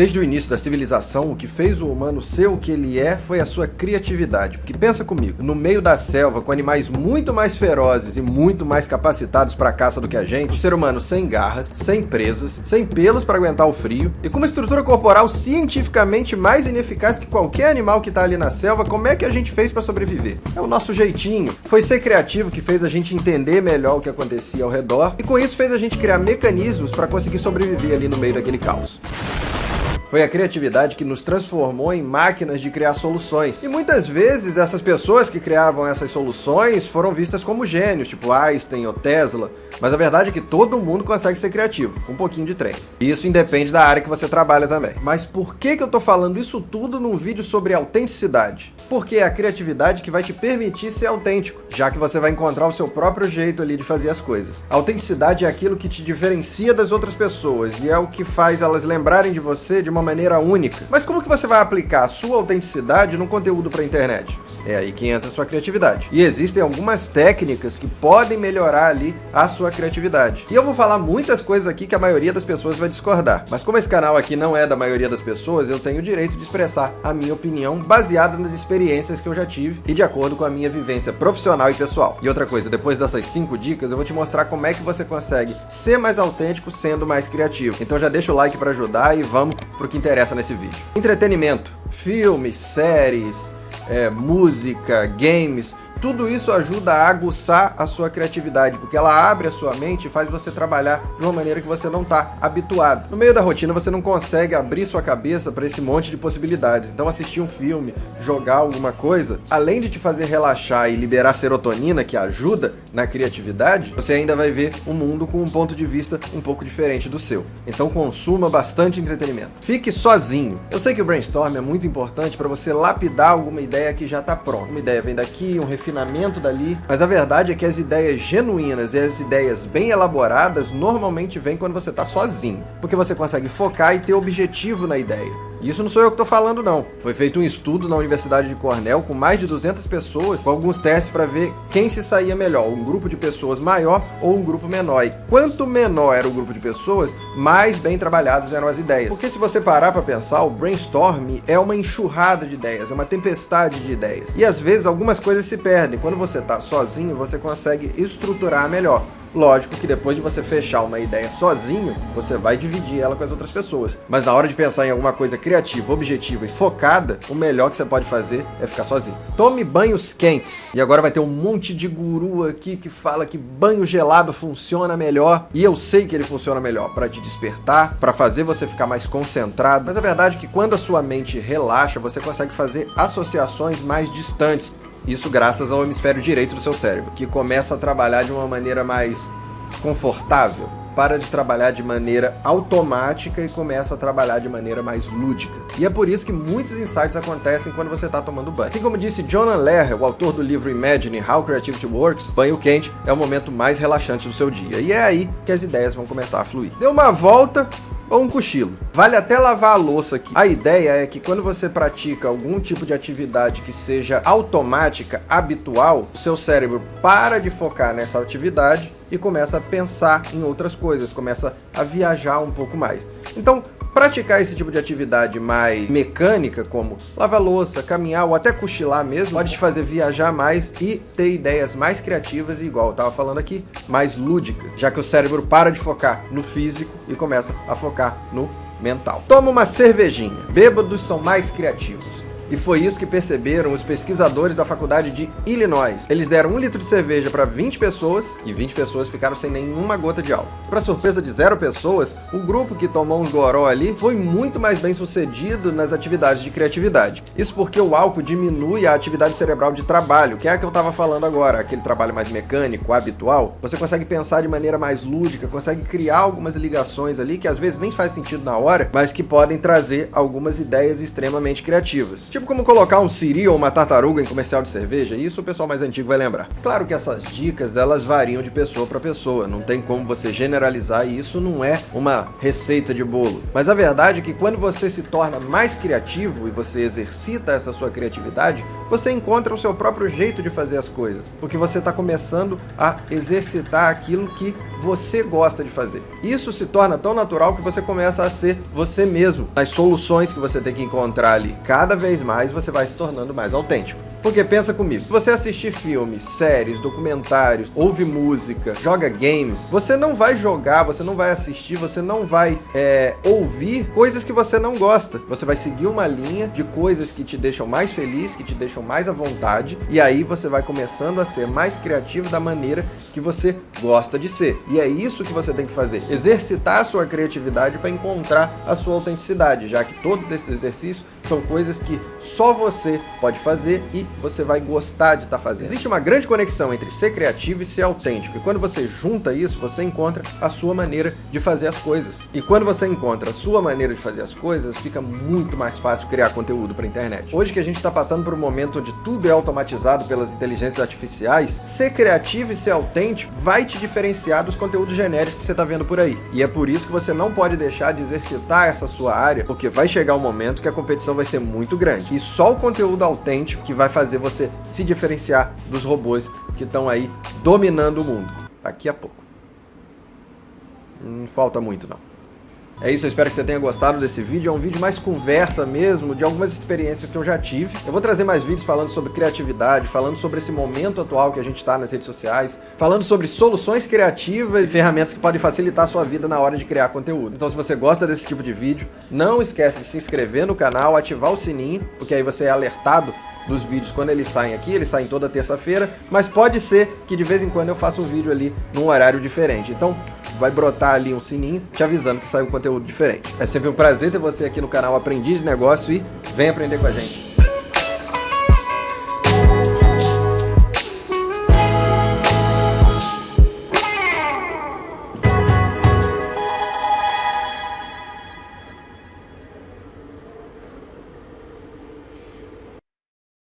Desde o início da civilização, o que fez o humano ser o que ele é foi a sua criatividade. Porque pensa comigo, no meio da selva, com animais muito mais ferozes e muito mais capacitados para a caça do que a gente, o ser humano sem garras, sem presas, sem pelos para aguentar o frio e com uma estrutura corporal cientificamente mais ineficaz que qualquer animal que tá ali na selva, como é que a gente fez para sobreviver? É o nosso jeitinho. Foi ser criativo que fez a gente entender melhor o que acontecia ao redor e com isso fez a gente criar mecanismos para conseguir sobreviver ali no meio daquele caos. Foi a criatividade que nos transformou em máquinas de criar soluções. E muitas vezes essas pessoas que criavam essas soluções foram vistas como gênios, tipo Einstein ou Tesla. Mas a verdade é que todo mundo consegue ser criativo, com um pouquinho de treino. E isso independe da área que você trabalha também. Mas por que eu tô falando isso tudo num vídeo sobre autenticidade? Porque é a criatividade que vai te permitir ser autêntico, já que você vai encontrar o seu próprio jeito ali de fazer as coisas. A autenticidade é aquilo que te diferencia das outras pessoas e é o que faz elas lembrarem de você de uma maneira única. Mas como que você vai aplicar a sua autenticidade num conteúdo para a internet? É aí que entra a sua criatividade. E existem algumas técnicas que podem melhorar ali a sua criatividade. E eu vou falar muitas coisas aqui que a maioria das pessoas vai discordar. Mas como esse canal aqui não é da maioria das pessoas, eu tenho o direito de expressar a minha opinião baseada nas experiências que eu já tive e de acordo com a minha vivência profissional e pessoal. E outra coisa, depois dessas 5 dicas, eu vou te mostrar como é que você consegue ser mais autêntico sendo mais criativo. Então já deixa o like para ajudar e vamos pro que interessa nesse vídeo. Entretenimento, filmes, séries, música, games, tudo isso ajuda a aguçar a sua criatividade, porque ela abre a sua mente e faz você trabalhar de uma maneira que você não está habituado. No meio da rotina você não consegue abrir sua cabeça para esse monte de possibilidades. Então assistir um filme, jogar alguma coisa, além de te fazer relaxar e liberar serotonina, que ajuda na criatividade, você ainda vai ver o mundo com um ponto de vista um pouco diferente do seu. Então consuma bastante entretenimento. Fique sozinho. Eu sei que o brainstorm é muito importante para você lapidar alguma ideia que já está pronta. Uma ideia vem daqui, um refinamento dali, mas a verdade é que as ideias genuínas e as ideias bem elaboradas normalmente vêm quando você está sozinho, porque você consegue focar e ter objetivo na ideia. Isso não sou eu que estou falando não. Foi feito um estudo na Universidade de Cornell com mais de 200 pessoas, com alguns testes para ver quem se saía melhor, um grupo de pessoas maior ou um grupo menor. E quanto menor era o grupo de pessoas, mais bem trabalhadas eram as ideias. Porque se você parar para pensar, o brainstorm é uma enxurrada de ideias, é uma tempestade de ideias. E às vezes algumas coisas se perdem. Quando você está sozinho, você consegue estruturar melhor. Lógico que depois de você fechar uma ideia sozinho, você vai dividir ela com as outras pessoas. Mas na hora de pensar em alguma coisa criativa, objetiva e focada, o melhor que você pode fazer é ficar sozinho. Tome banhos quentes. E agora vai ter um monte de guru aqui que fala que banho gelado funciona melhor. E eu sei que ele funciona melhor para te despertar, para fazer você ficar mais concentrado. Mas a verdade é que quando a sua mente relaxa, você consegue fazer associações mais distantes. Isso graças ao hemisfério direito do seu cérebro, que começa a trabalhar de uma maneira mais confortável, para de trabalhar de maneira automática e começa a trabalhar de maneira mais lúdica. E é por isso que muitos insights acontecem quando você está tomando banho. Assim como disse Jonah Lehrer, o autor do livro Imagine How Creativity Works, banho quente é o momento mais relaxante do seu dia. E é aí que as ideias vão começar a fluir. Dê uma volta ou um cochilo. Vale até lavar a louça aqui. A ideia é que quando você pratica algum tipo de atividade que seja automática, habitual, o seu cérebro para de focar nessa atividade e começa a pensar em outras coisas, começa a viajar um pouco mais. Então, praticar esse tipo de atividade mais mecânica, como lavar louça, caminhar ou até cochilar mesmo, pode te fazer viajar mais e ter ideias mais criativas e, igual eu estava falando aqui, mais lúdicas, já que o cérebro para de focar no físico e começa a focar no mental. Toma uma cervejinha. Bêbados são mais criativos. E foi isso que perceberam os pesquisadores da faculdade de Illinois. Eles deram 1 litro de cerveja para 20 pessoas e 20 pessoas ficaram sem nenhuma gota de álcool. Para surpresa de 0 pessoas, o grupo que tomou uns goró ali foi muito mais bem sucedido nas atividades de criatividade. Isso porque o álcool diminui a atividade cerebral de trabalho, que é a que eu estava falando agora, aquele trabalho mais mecânico, habitual. Você consegue pensar de maneira mais lúdica, consegue criar algumas ligações ali que às vezes nem faz sentido na hora, mas que podem trazer algumas ideias extremamente criativas. Tipo como colocar um siri ou uma tartaruga em comercial de cerveja, isso o pessoal mais antigo vai lembrar. Claro que essas dicas, elas variam de pessoa para pessoa, não tem como você generalizar e isso não é uma receita de bolo. Mas a verdade é que quando você se torna mais criativo e você exercita essa sua criatividade, você encontra o seu próprio jeito de fazer as coisas, porque você está começando a exercitar aquilo que você gosta de fazer. Isso se torna tão natural que você começa a ser você mesmo. As soluções que você tem que encontrar ali, cada vez mais você vai se tornando mais autêntico. Porque pensa comigo, se você assistir filmes, séries, documentários, ouve música, joga games, você não vai jogar, você não vai assistir, você não vai ouvir coisas que você não gosta. Você vai seguir uma linha de coisas que te deixam mais feliz, que te deixam mais à vontade, e aí você vai começando a ser mais criativo da maneira que você gosta de ser. E é isso que você tem que fazer, exercitar a sua criatividade para encontrar a sua autenticidade, já que todos esses exercícios são coisas que só você pode fazer e você vai gostar de estar fazendo. Existe uma grande conexão entre ser criativo e ser autêntico, e quando você junta isso, você encontra a sua maneira de fazer as coisas. E quando você encontra a sua maneira de fazer as coisas, fica muito mais fácil criar conteúdo para a internet. Hoje que a gente está passando por um momento onde tudo é automatizado pelas inteligências artificiais, ser criativo e ser autêntico vai te diferenciar dos conteúdos genéricos que você está vendo por aí. E é por isso que você não pode deixar de exercitar essa sua área, porque vai chegar um momento que a competição vai ser muito grande. E só o conteúdo autêntico que vai fazer você se diferenciar dos robôs que estão aí dominando o mundo. Daqui a pouco. Não falta muito, não. É isso, eu espero que você tenha gostado desse vídeo. É um vídeo mais conversa mesmo, de algumas experiências que eu já tive. Eu vou trazer mais vídeos falando sobre criatividade, falando sobre esse momento atual que a gente está nas redes sociais, falando sobre soluções criativas e ferramentas que podem facilitar a sua vida na hora de criar conteúdo. Então, se você gosta desse tipo de vídeo, não esquece de se inscrever no canal, ativar o sininho, porque aí você é alertado dos vídeos quando eles saem aqui. Eles saem toda terça-feira, mas pode ser que de vez em quando eu faça um vídeo ali num horário diferente. Então, vai brotar ali um sininho te avisando que sai um conteúdo diferente. É sempre um prazer ter você aqui no canal Aprendiz de Negócio e vem aprender com a gente.